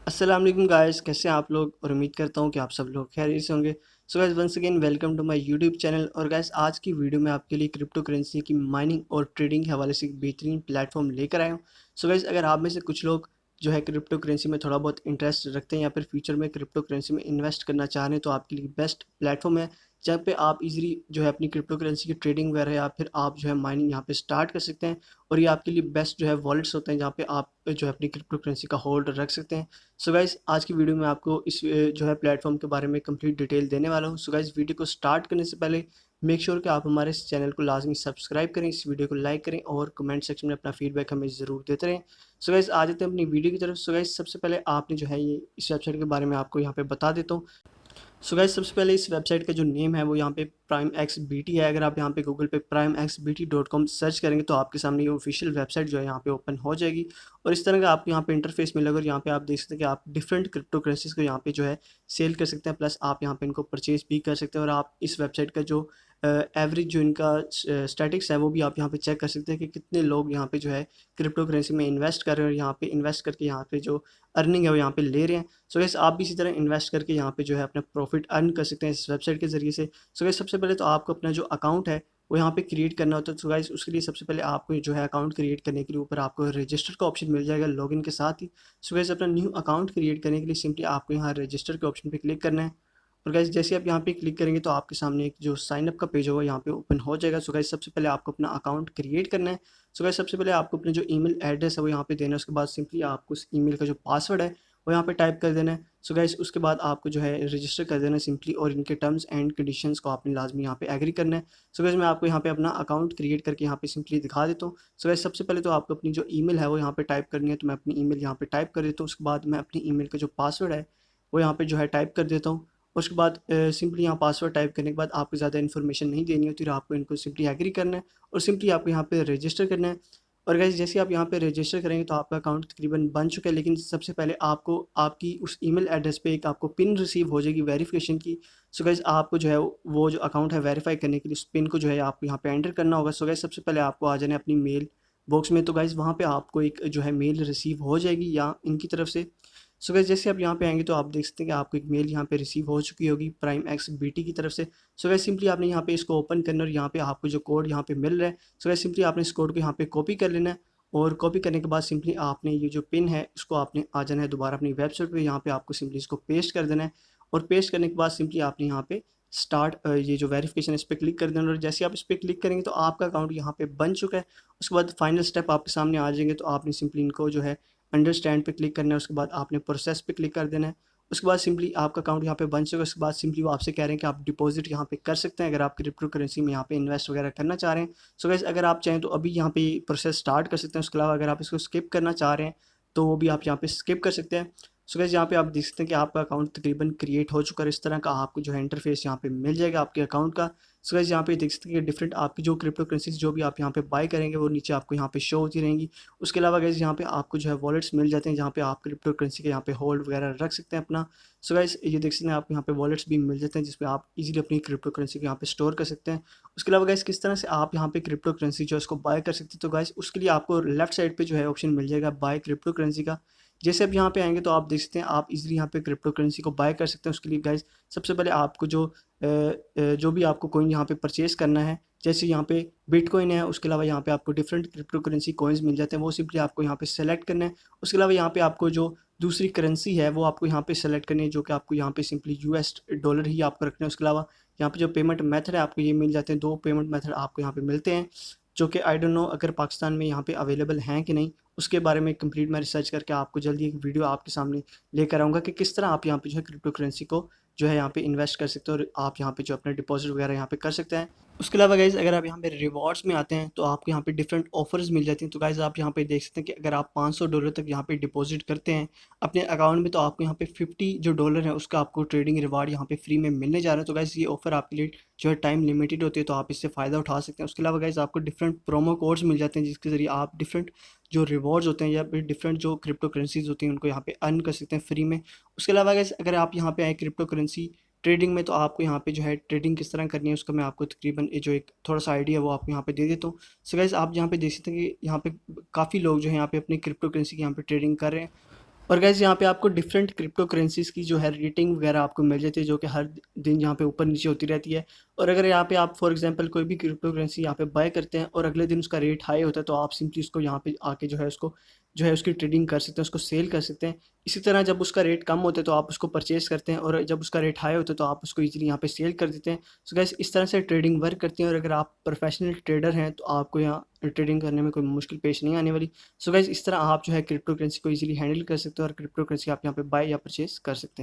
अस्सलाम वालेकुम गाइस, कैसे हैं आप लोग। और उम्मीद करता हूँ कि आप सब लोग खैरियत से होंगे। So guys, once again welcome to my YouTube channel. और गाइस, आज की वीडियो में आपके लिए क्रिप्टो करेंसी की माइनिंग और ट्रेडिंग के हवाले से एक बेहतरीन प्लेटफॉर्म लेकर आया हूँ। सो गाइस, अगर आप में से कुछ लोग जो है क्रिप्टो करेंसी में थोड़ा बहुत इंटरेस्ट रखते हैं या फिर फ्यूचर में क्रिप्टो करेंसी में इन्वेस्ट करना चाह रहे हैं, तो आपके लिए बेस्ट प्लेटफॉर्म है, जहाँ पे आप इजीली जो है अपनी क्रिप्टो करेंसी की ट्रेडिंग वगैरह या फिर आप जो है माइनिंग यहाँ पे स्टार्ट कर सकते हैं। और ये आपके लिए बेस्ट जो है वॉलेट्स होते हैं, जहाँ पे आप जो है अपनी क्रिप्टो करेंसी का होल्ड रख सकते हैं। सो गाइस, आज की वीडियो में आपको इस जो है प्लेटफॉर्म के बारे में कंप्लीट डिटेल देने वाला हूँ। सो गाइस, वीडियो को स्टार्ट करने से पहले मेक श्योर कि आप हमारे इस चैनल को लाजमी सब्सक्राइब करें, इस वीडियो को लाइक करें और कमेंट सेक्शन में अपना फीडबैक हमें ज़रूर देते रहें। सो गाइस, आ जाते हैं अपनी वीडियो की तरफ। सो गाइस, सबसे पहले आपने जो है ये इस वेबसाइट के बारे में आपको यहाँ पे बता देता हूँ। सो गाइस, सबसे पहले इस वेबसाइट का जो नेम है वो यहाँ पे प्राइम एक्स बी टी है। अगर आप यहाँ पे गूगल पे primexbt.com सर्च करेंगे तो आपके सामने ये ऑफिशियल वेबसाइट जो है यहाँ पे ओपन हो जाएगी। और इस तरह का आपको यहाँ पे इंटरफेस मिलेगा और यहाँ पे आप देख सकते हैं कि आप डिफरेंट क्रिप्टो करेंसीज को यहाँ पे जो है सेल कर सकते हैं, प्लस आप यहाँ पे इनको परचेज भी कर सकते हैं। और आप इस वेबसाइट का जो एवरेज जो इनका स्टैटिक्स है वो भी आप यहाँ पे चेक कर सकते हैं कि कितने लोग यहाँ पे जो है क्रिप्टो करेंसी में इन्वेस्ट कर रहे हैं और यहाँ पे इन्वेस्ट करके यहाँ पे जो अर्निंग है वो यहाँ पे ले रहे हैं। सो गैस, आप भी इसी तरह इन्वेस्ट करके यहाँ पे जो है अपना प्रॉफिट अर्न कर सकते हैं इस वेबसाइट के ज़रिए से। सो गैस, सबसे पहले तो आपको अपना जो अकाउंट है वो यहाँ पे क्रिएट करना होता है। सो गाइस, उसके लिए सबसे पहले आपको जो है अकाउंट क्रिएट करने के लिए ऊपर आपको रजिस्टर का ऑप्शन मिल जाएगा लॉगिन के साथ ही। सो गाइस, अपना न्यू अकाउंट क्रिएट करने के लिए सिंपली आपको यहाँ रजिस्टर के ऑप्शन पे क्लिक करना है। और गाइस, जैसे आप यहाँ पे क्लिक करेंगे तो आपके सामने एक जो साइन अप का पेज होगा यहाँ पे ओपन हो जाएगा। सो गाइस, सबसे पहले आपको अपना अकाउंट क्रिएट करना है। सो गाइस, सबसे पहले आपको अपने जो ईमेल एड्रेस है वो यहाँ पे देना है। उसके बाद सिंपली आपको उस ईमेल का जो पासवर्ड है वो यहाँ पे टाइप कर देना है। सो गाइस, उसके बाद आपको जो है रजिस्टर कर देना है सिंपली, और इनके टर्म्स एंड कंडीशंस को आपने लाजमी यहाँ पे एग्री करना है। सो गाइस, मैं आपको यहाँ पे अपना अकाउंट क्रिएट करके यहाँ पे सिंपली दिखा देता हूँ। सो गाइस, सबसे पहले तो आपको अपनी जो ईमेल है वो यहाँ पे टाइप करनी है, तो मैं अपनी ईमेल यहाँ पे टाइप कर देता हूँ। उसके बाद मैं अपनी ईमेल का जो पासवर्ड है वो यहाँ पे जो है टाइप कर देता हूँ। उसके बाद सिंपली यहाँ पासवर्ड टाइप करने के बाद आपको ज़्यादा इन्फॉर्मेशन नहीं देनी होती, और आपको इनको सिंपली एग्री करना है और सिंपली आपको यहाँ पे रजिस्टर करना है। और गाइस, जैसे आप यहाँ पे रजिस्टर करेंगे तो आपका अकाउंट तकरीबन बन चुका है, लेकिन सबसे पहले आपको आपकी उस ईमेल एड्रेस पे एक आपको पिन रिसीव हो जाएगी वेरिफिकेशन की। सो गाइस, आपको जो है वो जो अकाउंट है वेरीफाई करने के लिए उस पिन को जो है आपको यहाँ पे एंटर करना होगा। सो गाइस, सबसे पहले आपको आ जाना है अपनी मेल बॉक्स में। तो गाइस, वहाँ पे आपको एक जो है मेल रिसीव हो जाएगी या इनकी तरफ से। सो गाइस, जैसे आप यहाँ पे आएंगे तो आप देख सकते हैं कि आपको एक मेल यहाँ पे रिसीव हो चुकी होगी प्राइम एक्स बी टी की तरफ से। सो गाइस, सिंपली आपने यहाँ पे इसको ओपन करना और यहाँ पे आपको जो कोड यहाँ पे मिल रहा है, सो गाइस सिंपली आपने इस कोड को यहाँ पे कॉपी कर लेना है। और कॉपी करने के बाद सिंपली आपने ये जो पिन है इसको आपने आ जाना है दोबारा अपनी वेबसाइट पे। यहाँ पे आपको सिंपली इसको पेस्ट कर देना है और पेस्ट करने के बाद सिंपली आपने यहाँ पे स्टार्ट ये जो वेरिफिकेशन इस पर क्लिक कर देना। और जैसे आप इस पर क्लिक करेंगे तो आपका अकाउंट यहाँ पे बन चुका है। उसके बाद फाइनल स्टेप आपके सामने आ जाएंगे, तो आपने सिंपली इनको जो है अंडरस्टैंड पे क्लिक करना है। उसके बाद आपने प्रोसेस पे क्लिक कर देना है। उसके बाद सिंपली आपका अकाउंट यहाँ पे बन चुका है। उसके बाद सिंपली वो आपसे कह रहे हैं कि आप डिपॉजिट यहाँ पे कर सकते हैं अगर आप क्रिप्टो करेंसी में यहाँ पे इन्वेस्ट वगैरह करना चाह रहे हैं। सो गाइस, अगर आप चाहें तो अभी यहाँ पे प्रोसेस स्टार्ट कर सकते हैं। उसके अलावा अगर आप इसको स्किप करना चाह रहे हैं तो वो भी आप यहाँ पे स्किप कर सकते हैं। सो गाइस, यहाँ पे आप देख सकते हैं कि आपका अकाउंट तकरीबन क्रिएट हो चुका है। इस तरह का आपको जो है इंटरफेस यहाँ पे मिल जाएगा आपके अकाउंट का। सो गाइस, यहाँ पे देख सकते हैं कि डिफरेंट आपकी जो क्रिप्टो करेंसीज जो भी आप यहाँ पे बाय करेंगे वो नीचे आपको यहाँ पे शो होती रहेंगी। उसके अलावा गाइस, यहाँ पे आपको जो है वॉलेट्स मिल जाते हैं जहाँ पे आप क्रिप्टो करेंसी के यहाँ पे होल्ड वगैरह रख सकते हैं अपना। सो गाइस, ये देख सकते हैं आपको यहाँ पे वॉलेट्स भी मिल जाते हैं जिसपे आप इजीली अपनी क्रिप्टो करेंसी को यहाँ पे स्टोर कर सकते हैं। उसके अलावा गाइस, किस तरह से आप यहाँ पे क्रिप्टो करेंसी जो है उसको बाय कर सकते हैं, तो गाइस उसके लिए आपको लेफ्ट साइड पे जो है ऑप्शन मिल जाएगा बाय क्रिप्टो करेंसी का। जैसे अब यहाँ पे आएंगे तो आप देख सकते हैं आप इजीली यहाँ पे क्रिप्टो करेंसी को बाय कर सकते हैं। उसके लिए गाइस, सबसे पहले आपको जो भी आपको कोइन यहाँ पे परचेज करना है, जैसे यहाँ पे बिटकॉइन है, उसके अलावा यहाँ पे आपको डिफरेंट क्रिप्टो करेंसी कॉइन्स मिल जाते हैं, वो सिंपली आपको यहाँ पे सेलेक्ट करना है। उसके अलावा यहाँ पे आपको जो दूसरी करेंसी है वो आपको यहाँ पे सेलेक्ट करनी है, जो कि आपको यहाँ पे सिंपली यूएस डॉलर ही आपको रखना है। उसके अलावा यहाँ पे जो पेमेंट मेथड है आपको ये मिल जाते हैं, दो पेमेंट मेथड आपको यहाँ पे मिलते हैं, जो कि आई डोंट नो अगर पाकिस्तान में यहाँ पे अवेलेबल हैं कि नहीं। उसके बारे में कंप्लीट मैं रिसर्च करके आपको जल्दी एक वीडियो आपके सामने लेकर आऊँगा कि किस तरह आप यहाँ पे जो है क्रिप्टो करेंसी को जो है यहाँ पे इन्वेस्ट कर सकते हो और आप यहाँ पे जो अपना डिपॉजिट वगैरह यहाँ पे कर सकते हैं। उसके अलावा गाइज़, अगर आप यहाँ पे रिवॉर्ड्स में आते हैं तो आपको यहाँ पे डिफरेंट ऑफर्स मिल जाती हैं। तो गाइज़, आप यहाँ पे देख सकते हैं कि अगर आप $500 तक यहाँ पे डिपॉजिट करते हैं अपने अकाउंट में तो आपको यहाँ पे 50 जो डॉलर है उसका आपको ट्रेडिंग रिवार्ड यहाँ पे फ्री में मिलने जा रहा है। तो गाइज़, ये ऑफर आपके लिए जो है टाइम लिमिटेड होती है, तो आप इससे फ़ायदा उठा सकते हैं। उसके अलावा गाइज़, आपको डिफरेंट प्रोमो कोड्स मिल जाते हैं जिसके ज़रिए आप डिफरेंट जो रिवॉर्ड्स होते हैं या फिर डिफरेंट जो क्रिप्टो करेंसीज होती हैं उनको यहाँ पे अर्न कर सकते हैं फ्री में। उसके अलावा गाइज़, अगर आप यहाँ पे आए क्रिप्टो करेंसी ट्रेडिंग में, तो आपको यहाँ पे जो है ट्रेडिंग किस तरह करनी है उसका मैं आपको तकरीबन ये जो एक थोड़ा सा आइडिया है वो आपको यहाँ पे दे देता हूँ। सो गाइस, आप यहाँ पे देख सकते हैं कि यहाँ पे काफ़ी लोग जो है यहाँ पे अपनी क्रिप्टो करेंसी की यहाँ पे ट्रेडिंग कर रहे हैं। और गाइस यहाँ पे आपको डिफरेंट क्रिप्टो करेंसीज़ की जो है रेटिंग वगैरह आपको मिल जाती है, जो कि हर दिन यहाँ पे ऊपर नीचे होती रहती है। और अगर यहाँ पे आप फॉर एग्जांपल कोई भी क्रिप्टो करेंसी यहाँ पे बाय करते हैं और अगले दिन उसका रेट हाई होता है, तो आप सिंपली उसको यहाँ पे आके जो है उसको जो है उसकी ट्रेडिंग कर सकते हैं, उसको सेल कर सकते हैं। इसी तरह जब उसका रेट कम होता है तो आप उसको परचेज़ करते हैं, और जब उसका रेट हाई होता है तो आप उसको ईज़िली यहाँ पे सेल कर देते हैं। सो गाइस इस तरह से ट्रेडिंग वर्क करती है, और अगर आप प्रोफेशनल ट्रेडर हैं तो आपको यहाँ ट्रेडिंग करने में कोई मुश्किल पेश नहीं आने वाली। सो गाइस इस तरह आप जो है क्रिप्टो करेंसी को ईज़िली हैंडल कर सकते हो, और क्रिप्टो करेंसी आप यहाँ पे बाय या परचेज़ कर सकते हैं।